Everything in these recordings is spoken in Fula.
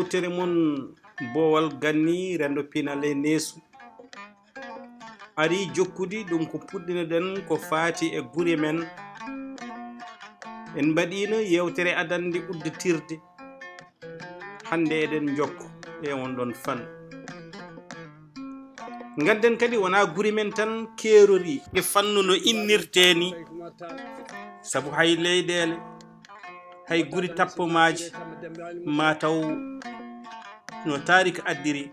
yewtere mon bowal ganni rendo pinale nesu ari jokkudi ɗum ko puɗɗinoɗen ko faati e gure men en mbaɗino yewtere adande udditirde hande eɗen jokko e on ɗon fan gadden kadi wona guri men tan keerori e fannu no innirteni sabu hay leyɗele hay guri tappomaji mataw no tarik addiri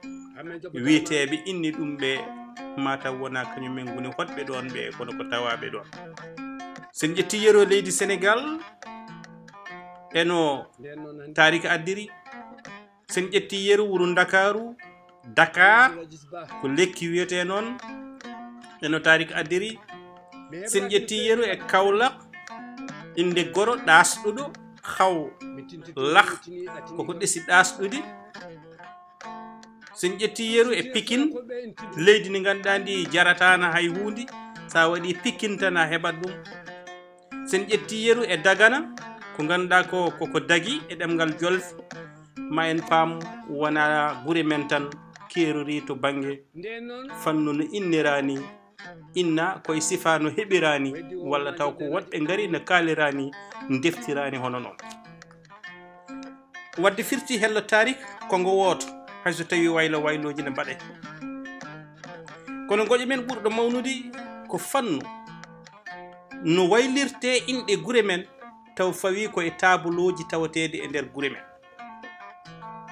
wiyeteɓe inni ɗum ɓe mataw wona kañumen goni hotɓe ɗon ɓe kono ko tawaɓe ɗon sen ƴetti yero leydi Sénégal eno tarik addiri sen ƴetti yeru wuro Dakaru Dakar ko lekki wiyete noon eno tarik addiri sen ƴetti yeru e Kaolack inde goro ɗasɗuɗo haw lak koko ɗesi ɗasɗude sen ƴetti yeru e Pikine leydi ndi ganduɗa ndi jaratana hay hunde sa waɗi Pikine tan a heɓat ɗum sen ƴetti yeru e Dagana ko ganduɗa koko dagi e ɗemgal jolfe ma en paam wona gure men tan keerori to banggue fannu no innirani inna koye sifa no heɓirani walla taw ko woɗɓe gari no kalirani deftirani hono noon wadde firti hello tarik kongo woto hayso tawi wayloji ne mbaɗe kono goƴe men ɓurɗo mawnude ko fannu no waylirte inɗe gure men taw fawi koye tabuloji tawatede e nder gure men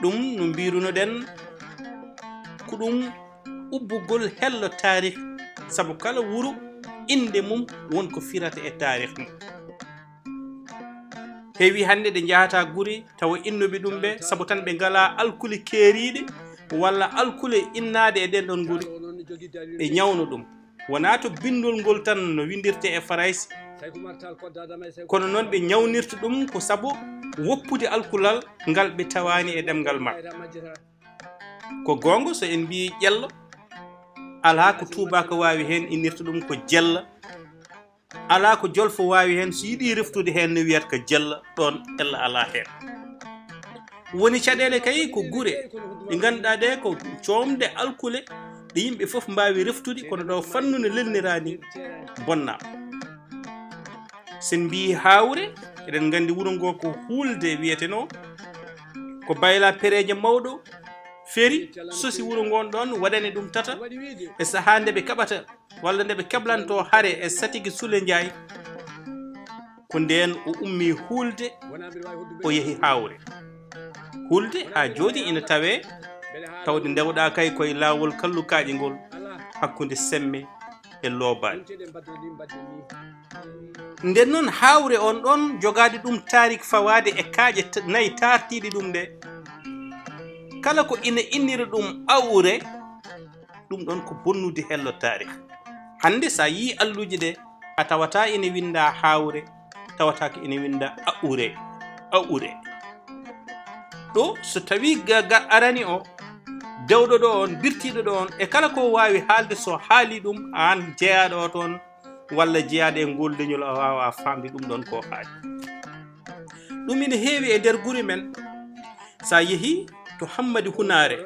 ɗum no mbirunoɗen ko ɗum ubbugol hello tarik sabu kala wuro inde mum wonko firata e tarik mum heewi hande ɗe jahata guri tawa innuɓe ɗum ɓe sabu tan ɓe ngala alkule keeriɗe walla alkule innade e ɗen ɗon guri ɓe ñawno ɗum wona to bindol ngol tan no windirte e faraysi kono noon ɓe ñawnirta ɗum ko sabu woppude alkulal ngal ɓe tawani e ɗemgal maɓɓe ko gonga so en mbi ƴello ala ko tubako wawi hen innirta ɗum ko jella ala ko jolfo wawi hen so yiiɗi reftude hen no wiyata ko jella ɗon ella ala hen woni caɗele kay ko gure ɗe ganduɗa ɗe ko comde alkule ɗe yimɓe foof mbawi reftude kono ɗo fannu no lelnirani bonna sen mbi hawre eɗen gandi wuro ngo ko hulde wiyeteno ko bayla pereje mawɗo feri sosi wuro ngon ɗon waɗani ɗum tata e saaha nde ɓe kaɓata walla nde ɓe keblanto haare e Satigi Sule Ndiaye ko nden o ummi hulde o yeehi hawre hulde ha joni ina tawe tawde ndewɗa kay koye lawol kallukaji ngol hakkude Semme e Lobani nden noon hawre on ɗon jogade ɗum tarik fawade e kaaƴe nayyi tartiɗe ɗum ɗe kala ko ina innira ɗum awre ɗum ɗon ko bonnude hello tarik hande sa yi alluji ɗe a tawata ina winda hawre tawata ko ina winda awre ɗo so tawi ga arani o dewɗo ɗo on birtiɗo ɗo on e kala ko wawi haalde so haali ɗum an jeeyaɗo o toon walla jeeyaɗo e ngol leñol a wawa famde ɗum ɗon ko haali ɗum ina heewi e nder guri men sa yeehi to Hammadi Hunare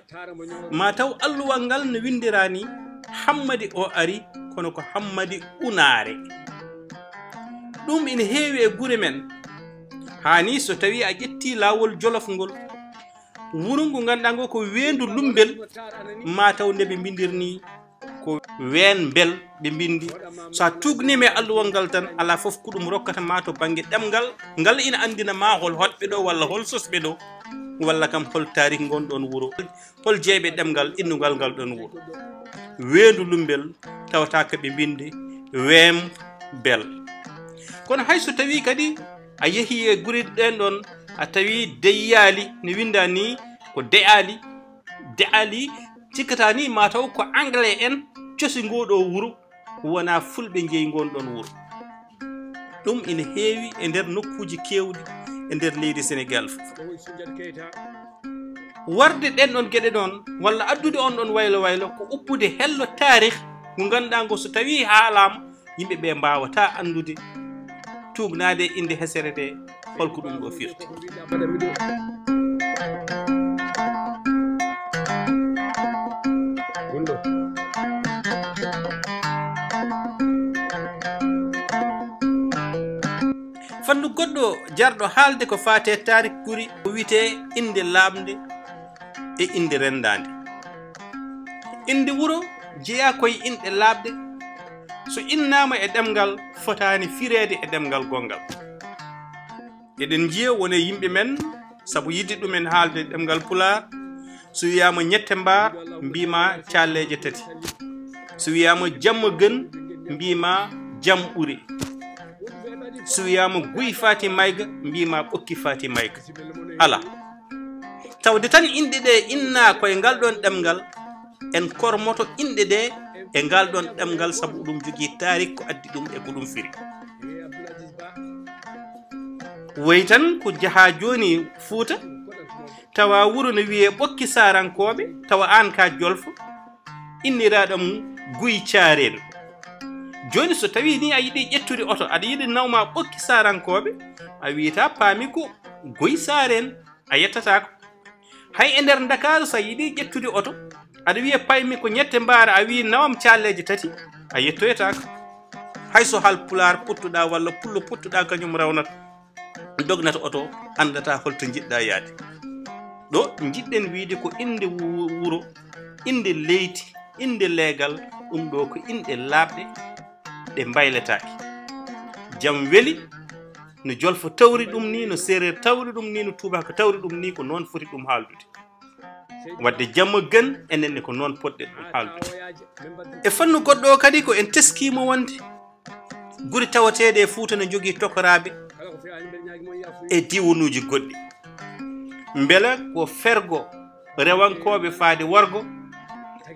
ma taw alluwal ngal no windirani Hammadi o ari kono ko Hammadi Unare ɗum ina heewi e gure men hani so tawi a ƴetti lawol Jolof ngol wuro ngo ganduɗa ngo ko Wendu Lumbel ma taw nde ɓe bindirni ko Ween Bel ɓe bindi sa tugnima e alluwal ngal tan ala foof ko ɗum rokkata ma to banggue ɗemgal ngal ina andina ma hol hotɓe ɗo walla hol sosɓe ɗo walla kam hol tarik ngon ɗon wuro hol jeeɓe ɗemgal innugal ngal ɗon wuro Wendu Lumbel tawata ko ɓe bindi Ween Bel kono hay so tawi kadi a yeehi e guri ɗen ɗon a tawi Deyyali ne winda ni ko De'ali cikkata ni mataw ko anglais en cosi ngoɗo wuro wona fulɓe jeeyi ngon ɗon wuro ɗum ina heewi e nder nokkuji kewɗi e nder leydi Sénégal warde ɗen ɗon gueɗe ɗon walla addude on ɗon waylo ko uppude hello tarik ko ganduɗa ngo so tawi haalama yimɓeɓe mbawata andude tugnade inde hesere nde holko ɗum ɗo firti gonɗo fandu goɗɗo jarɗo haalde ko faate tarik guri ko wiyete inde laamde e inde rendande. Inde wuro jeeya koye inɗe laaɓde, so innama e ɗemgal fotani fireede e ɗemgal gongal. Eɗen jiya wone yimɓe men sabu yidde ɗumen haalde ɗemgal Pulaar, so wiyama ñette mbar mbima calleje tati, so wiyama jamma gën mbima jam ɓuri, so wiyama guy fati mayga mbima ɓokki fati mayga. ala tawde tan inɗe ɗe inna koye ngal ɗon ɗemgal, en kormoto inɗe ɗe e ngal ɗon ɗemgal sabu ɗum jogii tarik ko addi ɗum e ko ɗum firi. Woyi tan ko jaha joni Fuuta tawa wuro no wiye ɓokki sarankoɓe, tawa an ka Jolfo, inniraɗam Guy Caarel. Joni so tawi ni a yiɗi ƴettude oto aɗa yiɗi nawma ɓokki sarankoɓe, a wiyata paami ko Guy Saaren, a yettatako. Hay e nder Dakaru sa yiɗi ƴettude oto aɗa wiya paymi ko ñette mbaara, a wi nawam calleje tati, a yettoyatako. Hayso Halpulaar pottuɗa walla pullo pottuɗa kañum rawnata dognata oto, andata holto jiɗɗa yaade. Ɗo jiɗɗen wiide ko inde wuro, inde leydi, inde leegal, ɗum ɗo ko inɗe laaɓɗe ɗe mbayletaki. Jam weli no Jolfo tawri ɗum ni, no Séréer tawri ɗum ni, no Tubaka tawri ɗum ni, ko noon foti ɗum haaldude. Wadde jamma gën enenne ko noon poɗɗen ɗum haaldude. E fannu goɗɗo kadi ko en teskimo wonde guri tawateɗe e Fuuta no jogii tokoraɓe e diwanuji goɗɗi, beela ko fergo rewankoɓe faade wargo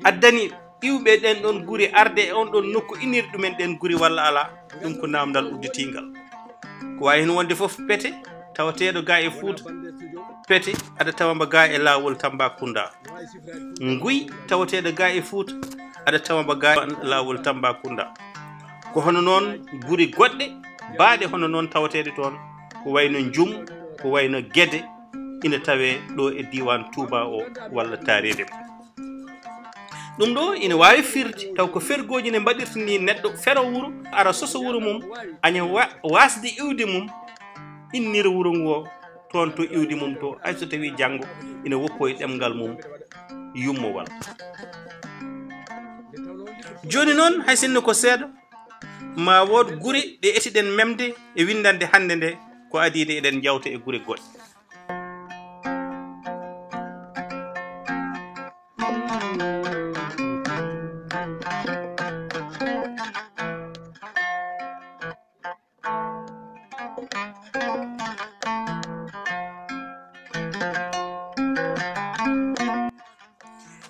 addani iwɓe ɗen ɗon guri arde e on ɗon nokku inir ɗumen ɗen guri walla ala, ɗum ko namdal udditingal. Ko wawi hen wonde foof pete tawateɗo ga e Fuuta, pete aɗa tawamba ga e lawol Tambacounda. Nguy tawateɗo ga e Fuuta aɗa tawamba ga e lawol Tambacounda. Ko hono noon guri goɗɗe baaɗe hono noon tawateɗe toon, ko wayno Njum, ko wayno Guédé, ina tawe ɗo e diwan Touba o walla Tarede. Ɗum ɗo ina wawi firde taw ko fergoji ne mbaɗirta ni neɗɗo fero wuro ara soso wuro mum, aña wasde iwde mum, innira wuro ngo toon to iwdi mum to, hay so tawi janggo ina woppo e ɗemgal mum yummowal. Joni noon hay sinno ko seeɗa ma wood guri ɗe etiɗen memde e windande hande nde ko adide eɗen jawta e guri goɗɗe.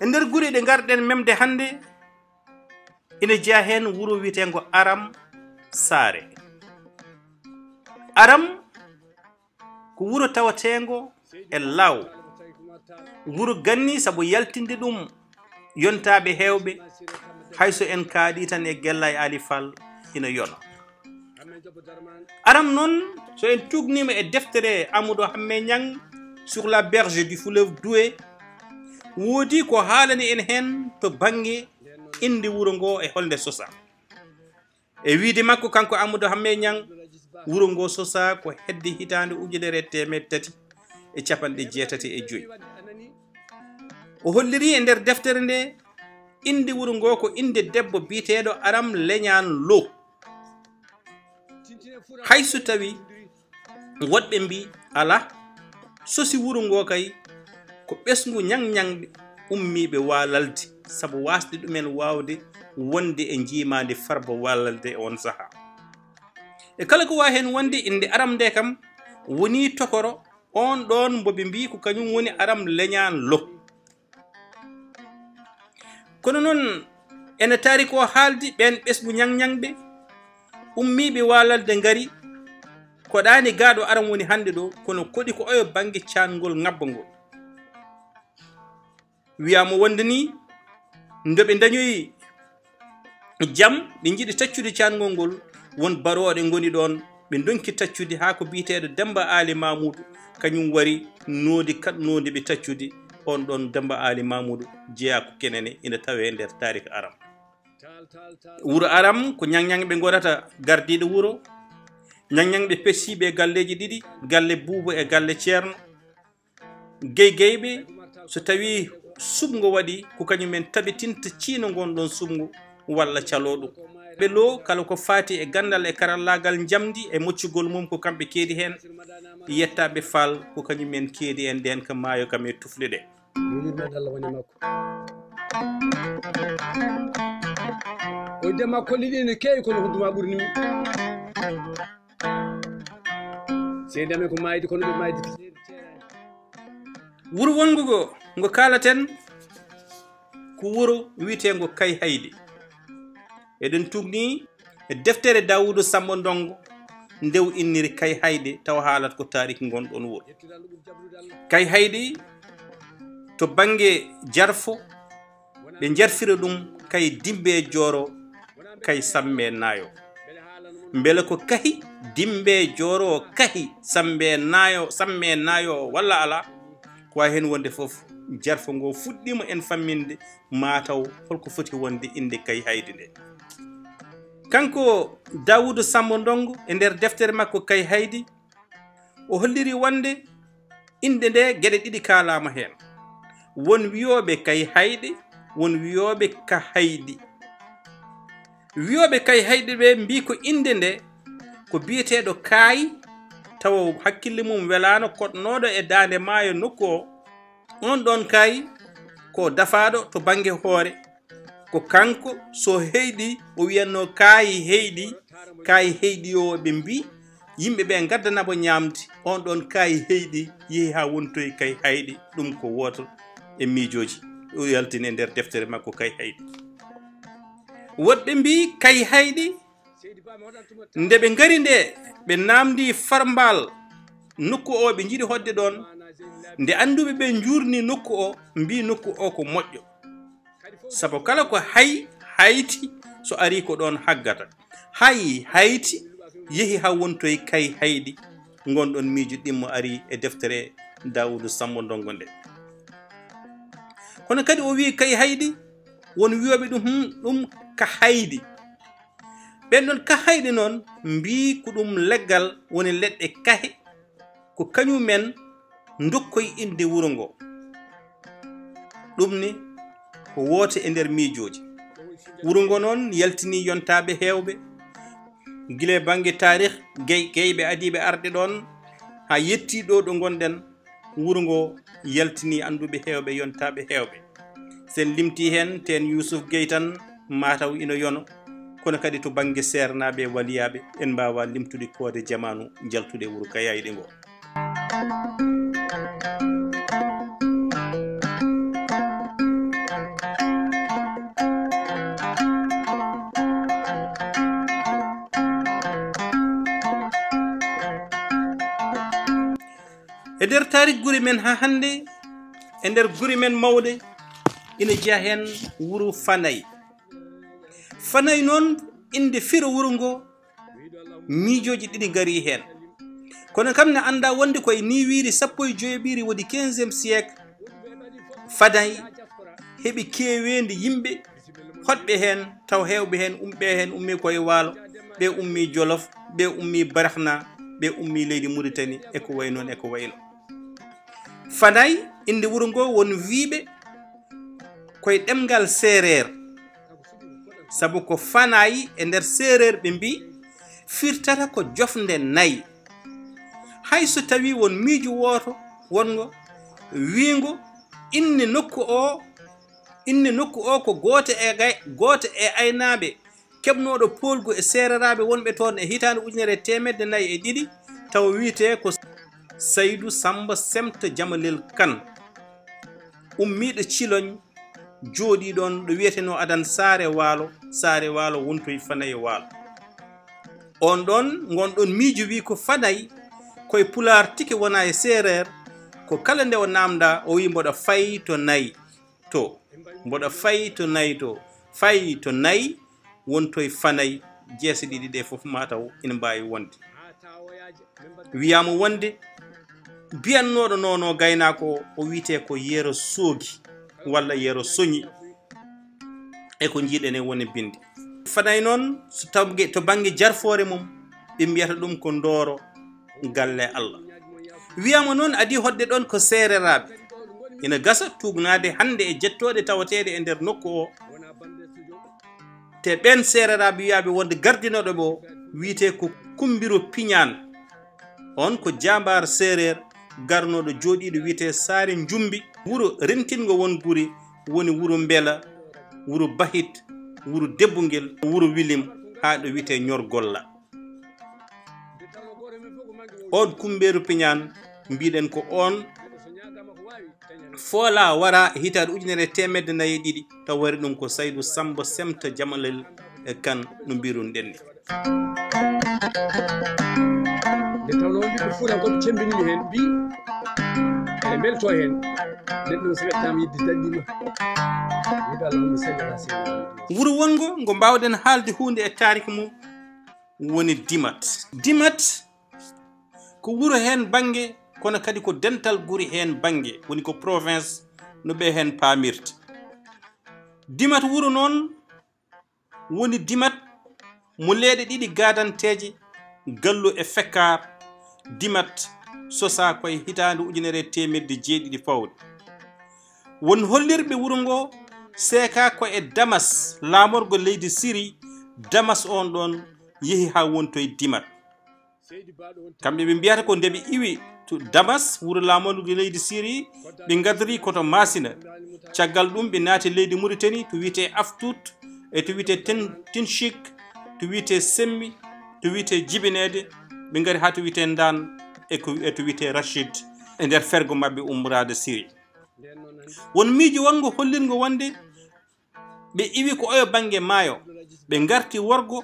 E nder guri ɗe garɗen memde hande ina jeeya hen wuro wiyetengo Aram Saare. Aram ko wuro tawatengo e law, wuro ganni sabu yaltinde ɗum yontaɓe hewɓe, hayso en kaaɗi tan e Gella e Ali Fall ina yona. Aram noon so en tugnima e deftere Amadou Hammé Niang sur la berge du fleuve Doué, woodi ko haalani en hen to bange inde wuro ngo e holde sosa. E wiide makko kanko Amadou Hammé Niang, wuro ngo sosa ko hedde hitande 1385. O holliri e nder deftere nde inde wuro ngo ko inde debbo biteɗo Aram Leñan Lo. Hayso tawi woɗɓe mbi ala sosi wuro ngo kay ko ɓesgu ñang-ñangɓe ummiɓe walalde, sabu wasde ɗumen wawde wonde e jimade farba walalde e on saaha. E kala ko wawi hen wonde inde Aram nde kam woni tokoro on ɗon mboɓe mbi ko kañum woni Aram Leñan Lo. Kono noon ene taari ko haaldi ɓen ɓesgu ñang-ñangɓe ummiɓe walalde ngari koɗani gaɗo Aram woni hande ɗo, kono koɗi ko oyo banggue cangol ngabba ngol. Wiyama wonde ni ndoɓe dañoyi jam ɓe jiiɗi taccude cangol ngol, won baroɗe goni ɗon ɓe donki taccude ha ko biteɗo Demba Ali Mamoudou kañum wari noodi kat nodi ɓe taccude on ɗon Demba Ali Mamoudou jeeya ko kenene ina tawe e nder tarik Aram. Wuro Aram ko ñangñangɓe gonata gardiɗo wuro, ñangñangɓe pessiɓe galleji ɗiɗi, galle Buuba e galle Ceerno. Geygeyɓe so tawi subgo waɗi ko kañumen tabitinta ciino gonɗon subgo walla caloɗum. ɓe lo kala ko fati e gandal e karallagal jamdi e moccugol mum ko kamɓe keedi hen, yettaɓe fal ko kañumen keedi en nden ko maayo kam e tufle ɗe. Allah woni makko o de makko liɗi ne kewi kono hodduma ɓurni mi seedame ko maydi kono ɓe maydi wuro wongugo ngo kalaten ko wuro wiyetego Kay Haydi. eɗen tugni e deftere Dawuda Samba Ndongo ndew inniri Kay Haydi taw haalat ko taariki gonɗon wuro. Kay Haydi to bange jarfo ɓe jarfira ɗum Kay Dimbe Jooro Kay Samme Nayo. Mbele ko kahi Dimbe Jooro kahi Samme Nayo walla ala ko hen wonde fof jarfo ngo fuɗɗima en famminde mataw holko foti wonde inde Kay Haydi nde. Kanko Dawuda Samba Ndongo e nder deftere makko Kay Haydi o holliri wonde inde nde gueɗe ɗiɗi kalama hen. Won wiyoɓe Kay Haydi, won wiyoɓe Ka Haydi. Wiyoɓe Kay Haydi ɓe mbi ko inde nde ko biyeteɗo Kaayi taw hakkille mum welano koɗnoɗo e dande maayo nokku o. On ɗon Kaayi ko dafaɗo to bange hoore, ko kanko so heyɗi o wiyanno Kaayi heyɗi. Kaayi heyɗi o ɓe mbi yimɓeɓe gaddanamo ñamde. On ɗon Kaayi heyɗi yeehi ha wontoye Kay Haydi. ɗum ko woto e miijoji o yaltini e nder deftere makko Kay Haydi. Woɗɓe mbi Kay Haydi nde ɓe ngari nde ɓe namdi Farmbal nokku o ɓe jiiɗi hodde ɗon, nde anduɓe ɓe jurni nokku o mbi nokku o ko moƴƴo, sabu kala ko hayti so ari ko ɗon haggata. Hayti yeehi ha wontoye Kay Haydi. Gonɗon miijo ɗimmo ari e deftere Dawuda Samba Ndongo nde. Kono kadi o wi Kay Haydi won wiyoɓe ɗum Ka Haydi. ɓen ɗon Ka Haydi noon mbi ko ɗum leggal woni leɗɗe kahe ko kañumen dokkoye inde wuro ngo. ɗum ni ko woote e nder miijoji. Wuro ngo noon yaltini yontaɓe hewɓe guila bange tarikh geyɓe adiɓe arde ɗon ha yetti ɗo ɗo gonɗen. Wuro ngo yaltini anduɓe hewɓe yontaɓe hewɓe. sen limti hen ten Youssouf Gueye tan mataw ino yono, kono kadi to bange sernaɓe waliyaɓe en mbawa limtude koode jamanu jaltude wuro Kay Haydi ngo. e nder tarik guri men ha hande e nder guri men mawɗe ina jeeya hen wuro Fanay. Fanay noon inde firo wuro ngo miijoji ɗiɗi gari hen, kono kam ne anda wonde koye ni wiiri 15 wodi 15e siècle. Fanay heɓi kewendi yimɓe hoɗɓe hen taw hewɓe hen umɓe hen ummi koye waalo, ɓe ummi Jolof, ɓe ummi Barahna, ɓe ummi leydi Mauritanie e ko way noon e ko wayno. Fanay inde wuro ngo won wiiɓe koye ɗemgal Seereer, sabu ko Fanayi e nder Seereer ɓe mbi firtata ko jofde nayi. hay so tawi won miijo woto wongo wingo inne nokku o ko goto e aynaɓe kebnoɗo polgu e sereraɓe wonɓe toon e hitande 1902 taw wiite ko Saydou Samba Semta Jamalel Kane ummiɗo Ciloñ jooɗi ɗon ɗo wiyeteno adan Saare Waalo wontoye Fanayi Waalo. on ɗon gonɗon miijo wi ko Fanayi koye Pulaar tiki wona e Seereer, ko kala nde o namda o wi mboɗo fayi to nayi to, mboɗo fayi to nayi to, fayi to nayi wontoye Fanayi. jeese ɗiɗi ɗe fof mataw ina mbawi wonde. wiyama wonde biyannoɗo nono gaynako o wiite ko yeero soogi walla yeero soñi e ko jiiɗen e woni bindi fanay noon so tawge to banggue jarfore mum ɓe mbiyata ɗum ko ndooro galle Allah wiyama noon adi hodde ɗon ko sereraɓe ina gasa tugnade hande e jettoɗe tawateɗe e nder nokku o te ɓen sereraɓe wiyaɓe wonde gardinoɗo ɓo wiite ko kumbiro piñan on ko jambar serer garnoɗo jooɗiɗo wiite saare jumbi wuro rentingo won guri woni wuro Mbela wuro Bahit wuro Debbungel wuro Wilim ha ɗo wiite Ñorgolla on kumberu piñan mbiɗen ko on foola wara hitaɗe 1942 taw wari ɗum ko Saydou Samba Semta Jamalel kan no mbirun ɗen ni nde tawno ɓiɓɓe Fuutankoɓe cembinimi hen mbi ene belto hen neɗɗo so wettama yidde daɗɗima wiide Allahumma salli ala sayyidina wuro wongo ngo mbawɗen haalde hunde e tariki mum woni Dimat ko wuro hen banggue kono kadi ko dental guri hen banggue woni ko province no ɓe hen pamirta Dimat wuro noon woni Dimat mo leeɗe ɗiɗi gadanteje gallu e fekkar Dimat sosa koye hitande 1970 fawde won hollirɓe wuro ngo seeka ko e Damas laamorgo leydi Syrie Damas on ɗon yeehi ha wontoye Dimat kamɓe ɓe mbiyata ko nde ɓe iwi to Damas wuro laamorgo leydi Syrie ɓe gadori koto Masina caggal ɗum ɓe naati leydi Mauritanie to wiyete Aftout e to wiyete Tinchik to wiyete Semmi to wiyete Jibinede ɓe gari ha to wiyete Ndan e to wiyete Rachid e nder fergo mabɓe umrade Syrie won miijo wongo hollirgo wonde ɓe iwi ko oyo banggue maayo ɓe garti worgo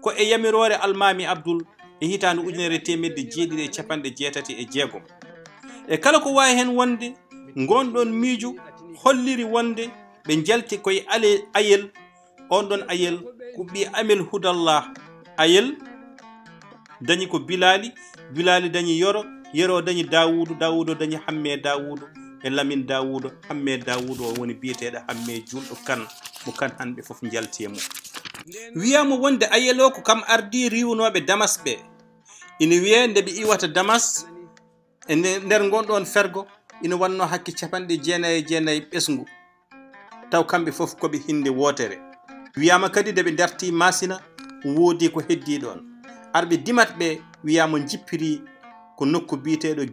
ko e yamirore Almami Abdoul e hitande 1986 e kala ko wawi hen wonde gonɗon miijo holliri wonde ɓe jalti koye Ayel on ɗon Ayel ko ɓi Amel Hudallah Ayel dañi ko Bilali dañi Yoro dañi Dawudu dañi Hamme Dawudu e Lamine Dawudu Hamme Dawudu o woni biyeteɗo Hamme julɗo kan mo kan hanɓe foof jalti e mum wiyama wonde Ayel o ko kam ardi riwnoɓe Damas ɓe ina wiye nde ɓe iwata Damas e nder gonɗon fergo ina wanno hakke 99 ɓesgu taw kamɓe foof koɓe hinde wotere wiyama kadi nde ɓe darti Masina woodi ko heddi ɗon arɓe Dimat ɓe wiyama jippiri ko nokku biyeteɗo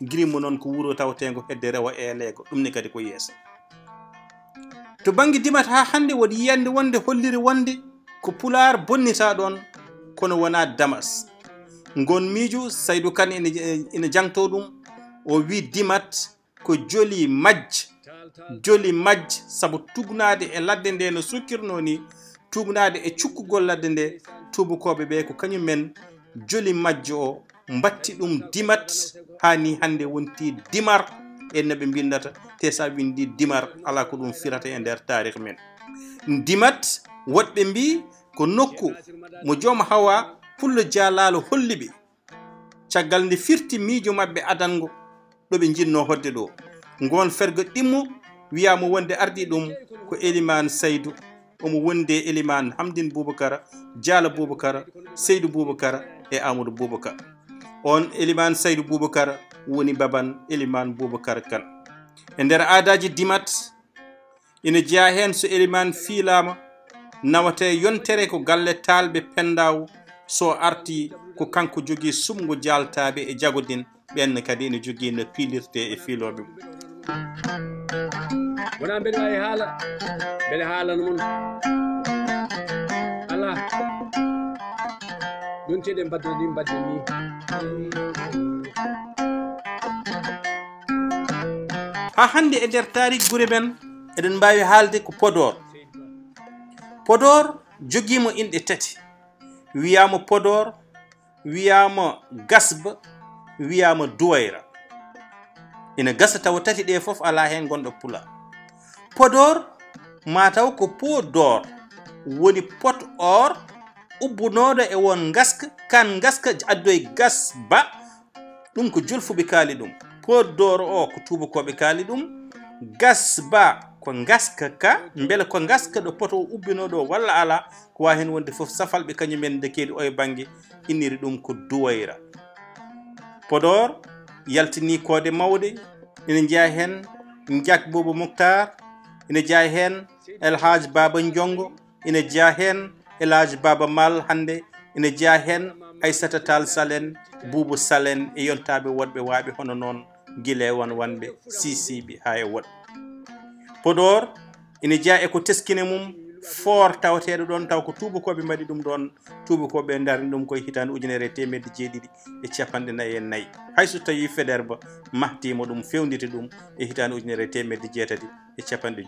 Girima noon ko wuro tawtengo hedde rewa elego ɗum ne kadi ko yeesa to banggue Dimat ha hande woɗi yiyande wonde holliri wonde ko Pular bonnita ɗon kono wona Damas gon miijo Saydou Kane ina jangto ɗum o wi Dimat ko joli majj sabu tugnade e ladde nde no sukkirno ni tugnade e cukkugol ladde nde tubakoɓe ɓe ko kañumen joli majjo o mbatti ɗum Dimat hani hande wonti Dimar e noɓe bindata te sa windi Dimar ala ko ɗum firata e nder tarikh men Dimat woɗɓe mbi ko nokku mo joom Hawa Pullo Jalalo holliɓe caggal nde firti miijo mabɓe adango ɗo ɓe jinno hodde ɗo ngon fergo ɗimmo wiyama wonde ardi ɗum ko Elimane Saydou omo wonde Elimane Hamdine Boubacara Diala Boubacara Seydou Boubacara e Amadou Boubacar on Elimane Saydou Boubacara woni baban Elimane Boubacar Kane e nder aadaji Dimat ina jeeya hen so Elimane fiilama nawate yontere ko galle talɓe Pendaw so arti ko kanko jogui sumgo jaltaɓe e jagodin ɓenne kadi ene jogui no piilirte e fiiloɓe wona mbeɗa wawi haala mbeɗa haalano moon ala yonteɗe mbaddoɗi mbadde ni ha hande e nder tarik gure men eɗen mbawi haalde ko Podor joguimo inɗe tati wiyama Podor wiyama Gasba wiyama Duwayra ina gasa tawa tati ɗe foof ala hen gonɗo Pula Podor mataw ko Podor woni pot or ubbunoɗo e won gaska kan gaska addoye Gasba ɗum ko julfuɓe kaali ɗum Podor o ko tubakoɓe kaali ɗum Gasba ko gaska ka beele ko gaska ɗo poto ubbino ɗo walla ala ko wawi hen wonde foof safalɓe kañumen dekedi o e banggue inniri ɗum ko Duwayra. Podor yaltini kode mawde ina jeeya hen Ndiak Bobo Moukhtar ina jeeya hen El Hadj Baba Diongo ina jeeya hen El Hadj Baba Mal hande ina jeeya hen Aissata Tall Salen Boubou Salen e yontaɓe wonɓe waaɓe hono noon guile won wonɓe sisiɓe ha e woɗɓe. Podor ina jeeya eko teskine mum fort tawateɗo ɗon taw ko tubakoɓe mbaɗi ɗum ɗon tubakoɓe darni ɗum koye hitande 1994 hayso tawi Faidherbe mahtima ɗum fewndite ɗum e hitande 1992.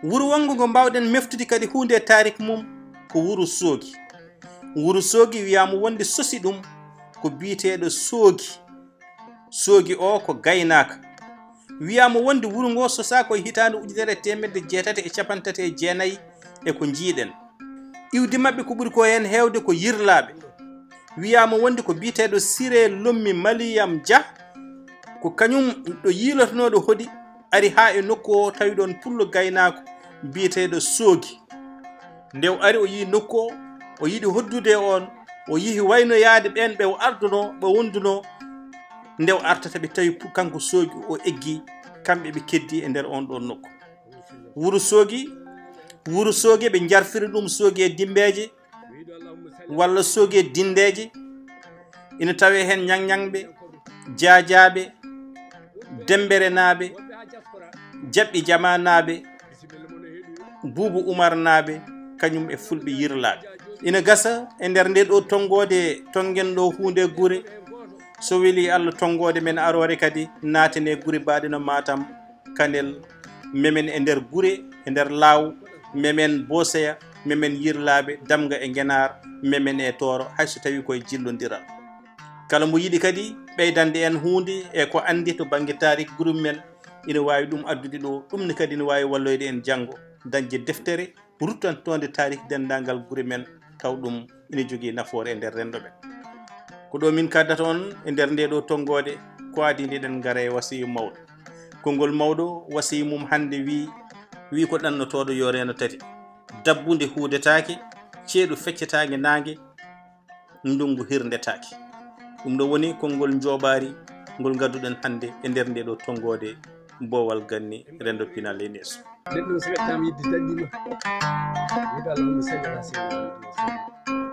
wuro wongo ngo mbawɗen meftude kadi hunde tarik mum ko wuro Soogi. Wuro Soogi wiyama wonde sosi ɗum ko biyeteɗo Soogi o ko gaynaka. Wiyama wonde wuro ngo sosa koye hitande 1939 e ko jiiɗen. Iwdi mabɓe ko ɓuuri ko hen hewde ko yirlaɓe. Wiyama wonde ko biyeteɗo Siré Lommi Maliyam Dia ko kañum ɗo yilotonoɗo hoɗi ari ha e nokku o tawi ɗon pullo gaynako biyeteɗo Soogi. Nde o ari o yi nokku o o yiɗi hoddude on o yihi waynoyade ɓen ɓe o arduno ɓe wonduno nde o artata ɓe tawi kanko Soogi o eggi kamɓe ɓe keddi e nder on ɗon nokku. Wuro Soogi ɓe jarfiri ɗum Soogi e dimbeje walla Soogi e dindeje ina tawe hen ñangñangɓe jaajaɓe dembere naɓe jaɓɓi jama naɓe Boubou Oumar naɓe kañum e fulɓe yirlaɓe. Ina gasa e nder nde ɗo tongode tongen ɗo hunde gure so weeli Allah tongode men arore kadi natene gure baɗe no Matam Kanel memen e nder gure e nder law memen Boseya memen yirlaɓe Damga e Ngenar memen e Toro hayso tawi koye jillodiral. Kala mo yiɗi kadi ɓeydande en hunde e ko andi to banggue tarik groupe men ina wawi ɗum addude ɗo ɗum ne kadi ina wawi walloyde en janggo dañde deftere ruttantonde tarik dendagal gure men taw ɗum ina jogui nafoore e nder rendo ɓen. Ko ɗo min kaddata on e nder nde ɗo tongode ko adi ndiɗen gara e wasiyu mawɗo. Konngol mawɗo wasiyu mum hande wi ko ɗannotoɗo yo reno tati: dabbude huudetake, ceeɗu feccetake nangue, ndungu hirndetake. ɗum ɗo woni konngol jooɓaari ngol gadduɗen hannde e nder nde ɗo tongode boowal ganni rendo pinal e neeso. neɗɗo so wettama yidde daɗɗima wiɗo Allah mo salli ala seydina Muhammad.